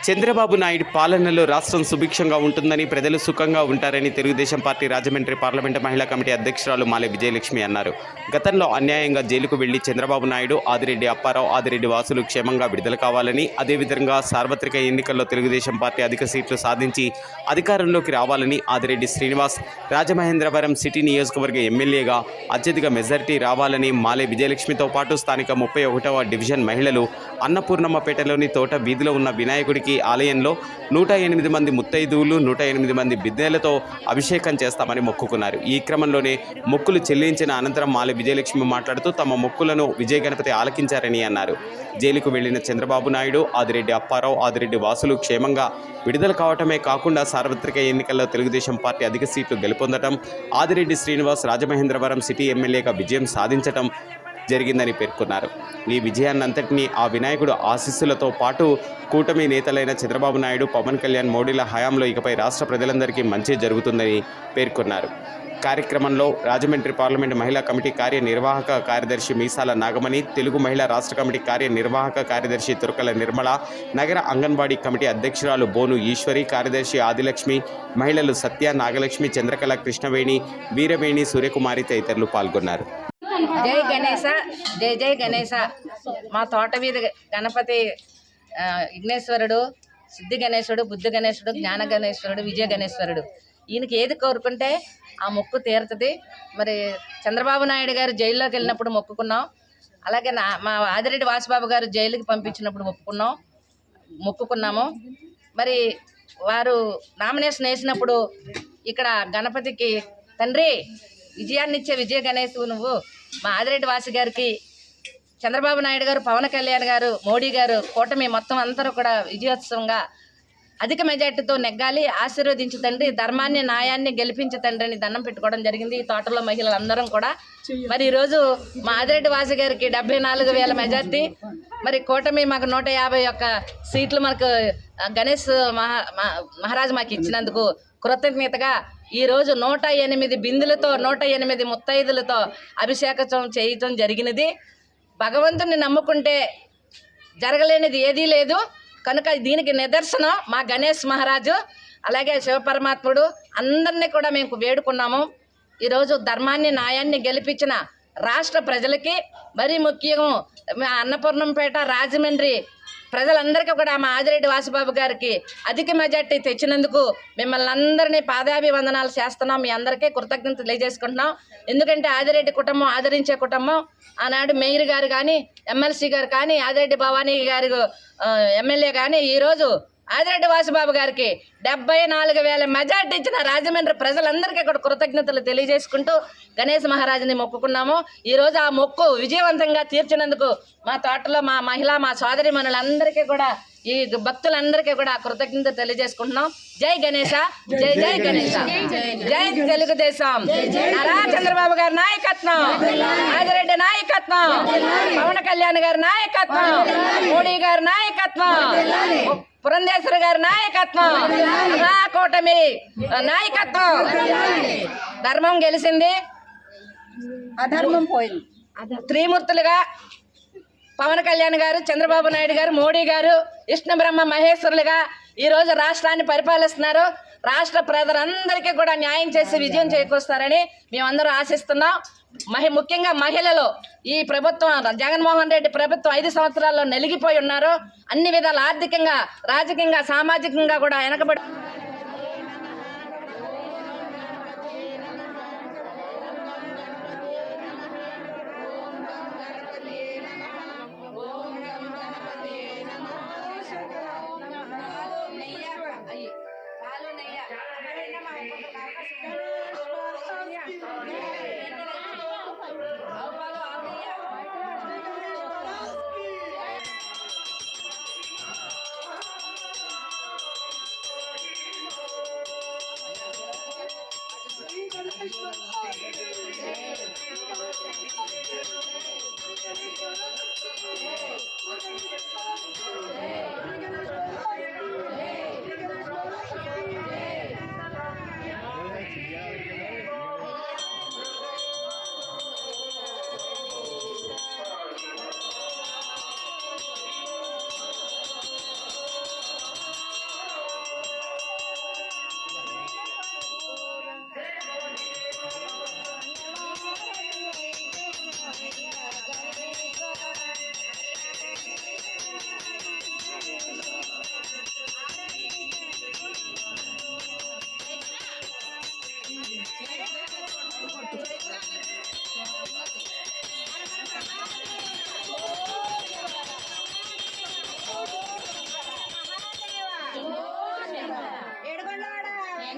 చంద్రబాబు నాయుడు పాలనలో రాష్ట్రం సుభిక్షంగా ఉంటుందని, ప్రజలు సుఖంగా ఉంటారని తెలుగుదేశం పార్టీ రాజమండ్రి పార్లమెంటు మహిళా కమిటీ అధ్యక్షురాలు మాలె విజయలక్ష్మి అన్నారు. గతంలో అన్యాయంగా జైలుకు వెళ్లి చంద్రబాబు నాయుడు, ఆదిరెడ్డి అప్పారావు, ఆదిరెడ్డి వాసులు క్షేమంగా విడుదల కావాలని, అదేవిధంగా సార్వత్రిక ఎన్నికల్లో తెలుగుదేశం పార్టీ అధిక సీట్లు సాధించి అధికారంలోకి రావాలని, ఆదిరెడ్డి శ్రీనివాస్ రాజమహేంద్రవరం సిటీ నియోజకవర్గ ఎమ్మెల్యేగా అత్యధిక మెజారిటీ రావాలని మాలె విజయలక్ష్మితో పాటు స్థానిక 31వ డివిజన్ మహిళలు అన్నపూర్ణమ్మపేటలోని తోట వీధిలో ఉన్న వినాయకుడికి ఆలయంలో 108 మంది ముత్తైదువులు, 108 మంది బిద్దెలతో అభిషేకం చేస్తామని మొక్కుకున్నారు. ఈ క్రమంలోనే మొక్కులు చెల్లించిన అనంతరం మాలె విజయలక్ష్మి మాట్లాడుతూ తమ మొక్కులను విజయ గణపతి ఆలకించారని అన్నారు. జైలుకు వెళ్లిన చంద్రబాబు నాయుడు, ఆదిరెడ్డి అప్పారావు, ఆదిరెడ్డి వాసులు క్షేమంగా విడుదల కావటమే కాకుండా సార్వత్రిక ఎన్నికల్లో తెలుగుదేశం పార్టీ అధిక సీట్లు గెలుపొందడం, ఆదిరెడ్డి శ్రీనివాస్ రాజమహేంద్రవరం సిటీ ఎమ్మెల్యేగా విజయం సాధించడం జరిగిందని పేర్కొన్నారు. ఈ విజయాన్నంతటినీ ఆ వినాయకుడు ఆశీస్సులతో పాటు కూటమి నేతలైన చంద్రబాబు నాయుడు, పవన్ కళ్యాణ్, మోడీల హయాంలో ఇకపై రాష్ట్ర ప్రజలందరికీ మంచి జరుగుతుందని పేర్కొన్నారు. కార్యక్రమంలో రాజమండ్రి పార్లమెంటు మహిళా కమిటీ కార్యనిర్వాహక కార్యదర్శి మీసాల నాగమణి, తెలుగు మహిళా రాష్ట్ర కమిటీ కార్యనిర్వాహక కార్యదర్శి తురకల నిర్మల, నగర అంగన్వాడీ కమిటీ అధ్యక్షురాలు బోను ఈశ్వరి, కార్యదర్శి ఆదిలక్ష్మి, మహిళలు సత్య, నాగలక్ష్మి, చంద్రకళ, కృష్ణవేణి, వీరవేణి, సూర్యకుమారి తదితరులు పాల్గొన్నారు. జై గణేశ, జై జై గణేశ. మా తోట వీధి గణపతి విఘ్నేశ్వరుడు, సిద్ధి గణేశుడు, బుద్ధి గణేశుడు, జ్ఞాన గణేశ్వరుడు, విజయ గణేశ్వరుడు. ఈయనకి ఏది కోరుకుంటే ఆ మొక్కు తీరుతుంది. మరి చంద్రబాబు నాయుడు గారు జైల్లోకి వెళ్ళినప్పుడు మొక్కుకున్నాం. అలాగే మా ఆదిరెడ్డి వాసుబాబు గారు జైలుకి పంపించినప్పుడు మొక్కుకున్నాము. మరి వారు నామినేషన్ వేసినప్పుడు ఇక్కడ గణపతికి తండ్రి విజయాన్నిచ్చే విజయ గణేశ్ నువ్వు మా ఆదిరెడ్డి వాసి గారికి, చంద్రబాబు నాయుడు గారు, పవన్ కళ్యాణ్ గారు, మోడీ గారు, కూటమి మొత్తం అందరూ కూడా విజయోత్సవంగా అధిక మెజార్టీతో నెగ్గాలి, ఆశీర్వదించు తండ్రి, ధర్మాన్ని న్యాయాన్ని గెలిపించు తండ్రి అని దండం పెట్టుకోవడం జరిగింది. ఈ తోటలో మహిళలందరం కూడా మరి ఈరోజు మా ఆదిరెడ్డి వాసి గారికి 74,000 మెజార్టీ, మరి కూటమి మాకు 151 సీట్లు మనకు గణేష్ మహారాజు మాకు ఇచ్చినందుకు కృతజ్ఞతగా ఈరోజు 108 బిందులతో 108 ముత్తైదులతో అభిషేకం చేయటం జరిగినది. భగవంతుని నమ్ముకుంటే జరగలేనిది ఏదీ లేదు కనుక దీనికి నిదర్శనం మా గణేష్ మహారాజు, అలాగే శివపరమాత్ముడు అందరినీ కూడా మేము వేడుకున్నాము. ఈరోజు ధర్మాన్ని న్యాయాన్ని గెలిపించిన రాష్ట్ర ప్రజలకి, మరీ ముఖ్యం అన్నపూర్ణంపేట, రాజమండ్రి ప్రజలందరికీ కూడా మా ఆదిరెడ్డి వాసుబాబు గారికి అధిక మెజార్టీ తెచ్చినందుకు మిమ్మల్ని అందరినీ పాదాభివందనాలు చేస్తున్నాం. మీ అందరికీ కృతజ్ఞతలు తెలియజేసుకుంటున్నాం. ఎందుకంటే ఆదిరెడ్డి కుటుంబం ఆదరించే కుటుంబం. ఆనాడు మేయర్ గారు కానీ, ఎమ్మెల్సీ గారు కానీ, ఆదిరెడ్డి భవానీ గారు ఎమ్మెల్యే కానీ, ఈరోజు ఆదిరెడ్డి వాసుబాబు గారికి 74,000 మెజార్టీ ఇచ్చిన రాజమండ్రి ప్రజలందరికీ కూడా కృతజ్ఞతలు తెలియజేసుకుంటూ గణేష్ మహారాజుని మొక్కుకున్నాము. ఈరోజు ఆ మొక్కు విజయవంతంగా తీర్చినందుకు మా తోటలో మా మహిళ, మా సోదరిమణులందరికీ కూడా, ఈ భక్తులందరికీ కూడా కృతజ్ఞత తెలియజేసుకుంటున్నాం. జై గణేశ, జై జై గణేశ, జై తెలుగుదేశం. నారా చంద్రబాబు గారి నాయకత్వం, ఆదిరెడ్డి నాయకత్వం, పవన్ కళ్యాణ్ గారి నాయకత్వం, మోడీ గారి నాయకత్వం, పురంధేశ్వరి గారి నాయకత్వం, కూటమి నాయకత్వం. ధర్మం గెలిచింది, అధర్మం పోయింది. త్రిమూర్తులుగా పవన్ కళ్యాణ్ గారు, చంద్రబాబు నాయుడు గారు, మోడీ గారు విష్ణు బ్రహ్మ మహేశ్వరులుగా ఈరోజు రాష్ట్రాన్ని పరిపాలిస్తున్నారు. రాష్ట్ర ప్రజలందరికీ కూడా న్యాయం చేసి విజయం చేకూరుస్తారని మేమందరం ఆశిస్తున్నాం. ముఖ్యంగా మహిళలు ఈ ప్రభుత్వం, జగన్మోహన్ రెడ్డి ప్రభుత్వం 5 సంవత్సరాల్లో నలిగిపోయి ఉన్నారు. అన్ని విధాలు ఆర్థికంగా, రాజకీయంగా, సామాజికంగా కూడా వెనకబడి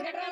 వెంకటరమణ